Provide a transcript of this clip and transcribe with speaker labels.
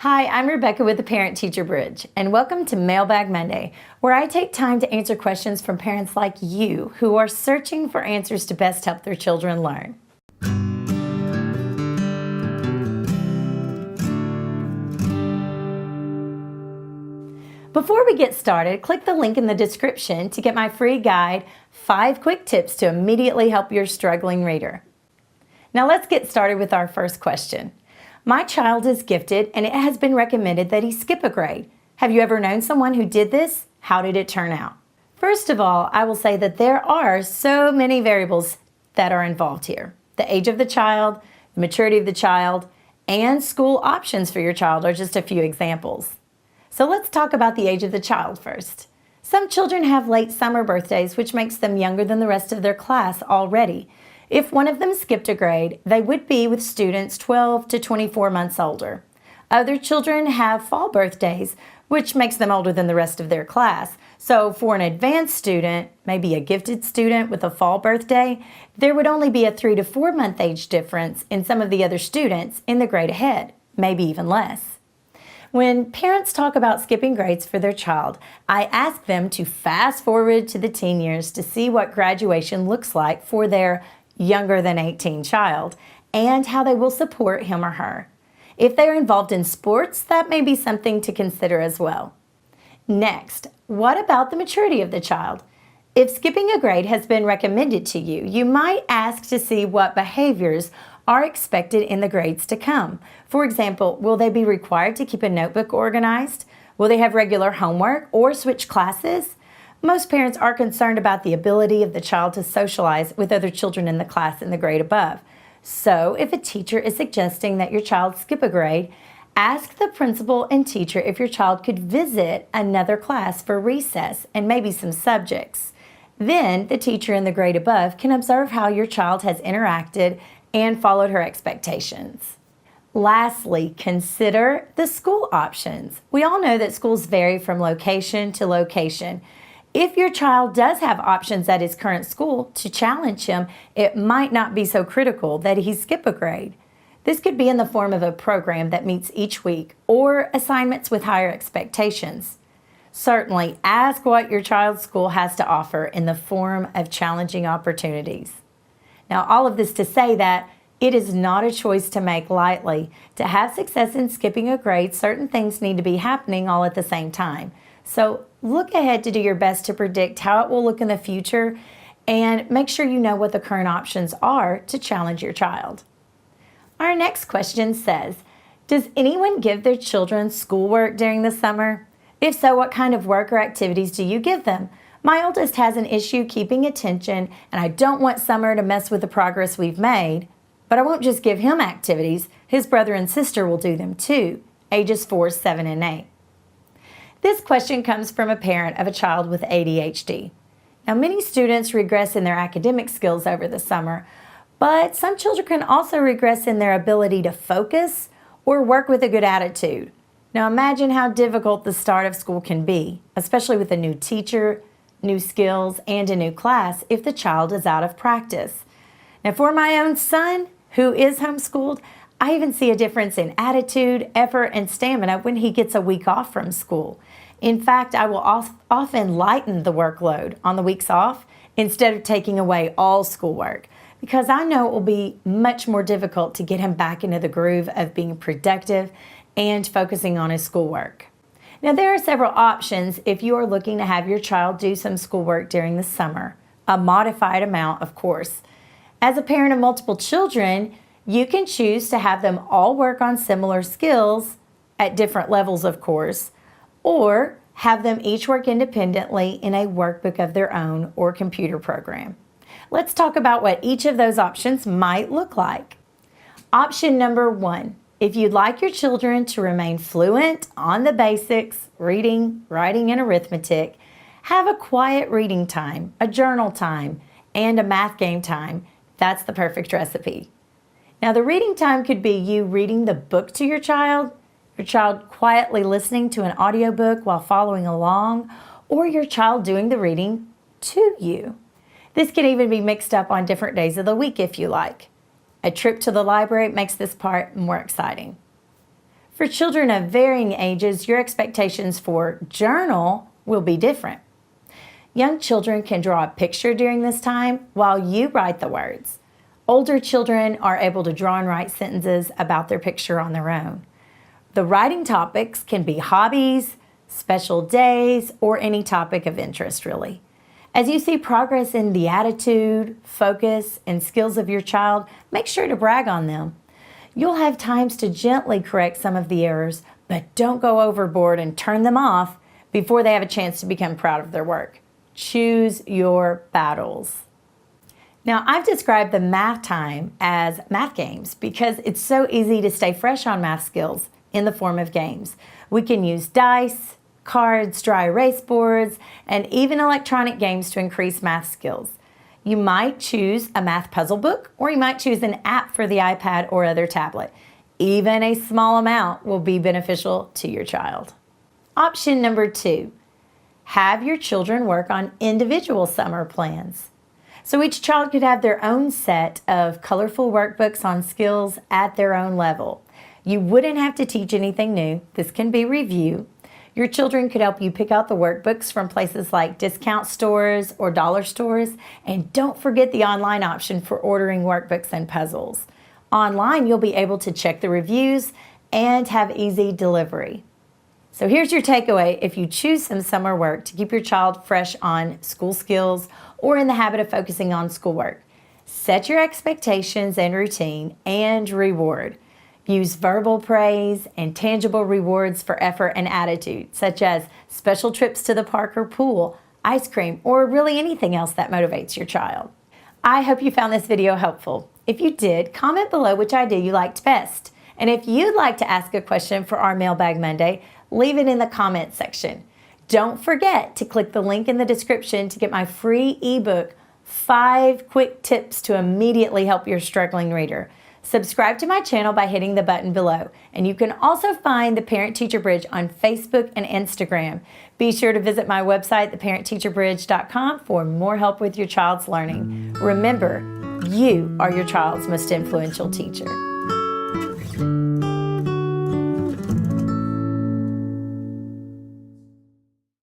Speaker 1: Hi, I'm Rebecca with the Parent Teacher Bridge, and welcome to Mailbag Monday, where I take time to answer questions from parents like you who are searching for answers to best help their children learn. Before we get started, click the link in the description to get my free guide, 5 Quick Tips to Immediately Help Your Struggling Reader. Now let's get started with our first question. My child is gifted and it has been recommended that he skip a grade. Have you ever known someone who did this? How did it turn out? First of all, I will say that there are so many variables that are involved here. The age of the child, the maturity of the child, and school options for your child are just a few examples. So let's talk about the age of the child first. Some children have late summer birthdays, which makes them younger than the rest of their class already. If one of them skipped a grade, they would be with students 12 to 24 months older. Other children have fall birthdays, which makes them older than the rest of their class. So for an advanced student, maybe a gifted student with a fall birthday, there would only be a 3 to 4 month age difference in some of the other students in the grade ahead, maybe even less. When parents talk about skipping grades for their child, I ask them to fast forward to the teen years to see what graduation looks like for their younger than 18 child and how they will support him or her. If they are involved in sports, that may be something to consider as well. Next, what about the maturity of the child? If skipping a grade has been recommended to you, you might ask to see what behaviors are expected in the grades to come. For example, will they be required to keep a notebook organized? Will they have regular homework or switch classes? Most parents are concerned about the ability of the child to socialize with other children in the class in the grade above. So if a teacher is suggesting that your child skip a grade, ask the principal and teacher if your child could visit another class for recess and maybe some subjects. Then the teacher in the grade above can observe how your child has interacted and followed her expectations. Lastly, consider the school options. We all know that schools vary from location to location. If your child does have options at his current school to challenge him, it might not be so critical that he skip a grade. This could be in the form of a program that meets each week or assignments with higher expectations. Certainly, ask what your child's school has to offer in the form of challenging opportunities. Now, all of this to say that it is not a choice to make lightly. To have success in skipping a grade, certain things need to be happening all at the same time. So look ahead to do your best to predict how it will look in the future and make sure you know what the current options are to challenge your child. Our next question says, does anyone give their children schoolwork during the summer? If so, what kind of work or activities do you give them? My oldest has an issue keeping attention, and I don't want summer to mess with the progress we've made, but I won't just give him activities. His brother and sister will do them too, ages 4, 7, and 8. This question comes from a parent of a child with ADHD. Now, many students regress in their academic skills over the summer, but some children can also regress in their ability to focus or work with a good attitude. Now, imagine how difficult the start of school can be, especially with a new teacher, new skills, and a new class if the child is out of practice. Now, for my own son, who is homeschooled, I even see a difference in attitude, effort, and stamina when he gets a week off from school. In fact, I will often lighten the workload on the weeks off instead of taking away all schoolwork, because I know it will be much more difficult to get him back into the groove of being productive and focusing on his schoolwork. Now, there are several options if you are looking to have your child do some schoolwork during the summer, a modified amount, of course. As a parent of multiple children, you can choose to have them all work on similar skills at different levels, of course, or have them each work independently in a workbook of their own or computer program. Let's talk about what each of those options might look like. Option number 1, if you'd like your children to remain fluent on the basics, reading, writing, and arithmetic, have a quiet reading time, a journal time, and a math game time. That's the perfect recipe. Now, the reading time could be you reading the book to your child quietly listening to an audiobook while following along, or your child doing the reading to you. This can even be mixed up on different days of the week if you like. A trip to the library makes this part more exciting. For children of varying ages, your expectations for journal will be different. Young children can draw a picture during this time while you write the words. Older children are able to draw and write sentences about their picture on their own. The writing topics can be hobbies, special days, or any topic of interest, really. As you see progress in the attitude, focus, and skills of your child, make sure to brag on them. You'll have times to gently correct some of the errors, but don't go overboard and turn them off before they have a chance to become proud of their work. Choose your battles. Now, I've described the math time as math games because it's so easy to stay fresh on math skills in the form of games. We can use dice, cards, dry erase boards, and even electronic games to increase math skills. You might choose a math puzzle book, or you might choose an app for the iPad or other tablet. Even a small amount will be beneficial to your child. Option number 2. Have your children work on individual summer plans. So each child could have their own set of colorful workbooks on skills at their own level. You wouldn't have to teach anything new. This can be review. Your children could help you pick out the workbooks from places like discount stores or dollar stores. And don't forget the online option for ordering workbooks and puzzles. Online, you'll be able to check the reviews and have easy delivery. So here's your takeaway if you choose some summer work to keep your child fresh on school skills or in the habit of focusing on schoolwork. Set your expectations and routine and reward. Use verbal praise and tangible rewards for effort and attitude, such as special trips to the park or pool, ice cream, or really anything else that motivates your child. I hope you found this video helpful. If you did, comment below which idea you liked best. And if you'd like to ask a question for our Mailbag Monday, leave it in the comments section. Don't forget to click the link in the description to get my free ebook, 5 Quick Tips to Immediately Help Your Struggling Reader. Subscribe to my channel by hitting the button below. And you can also find the Parent Teacher Bridge on Facebook and Instagram. Be sure to visit my website, theparentteacherbridge.com, for more help with your child's learning. Remember, you are your child's most influential teacher.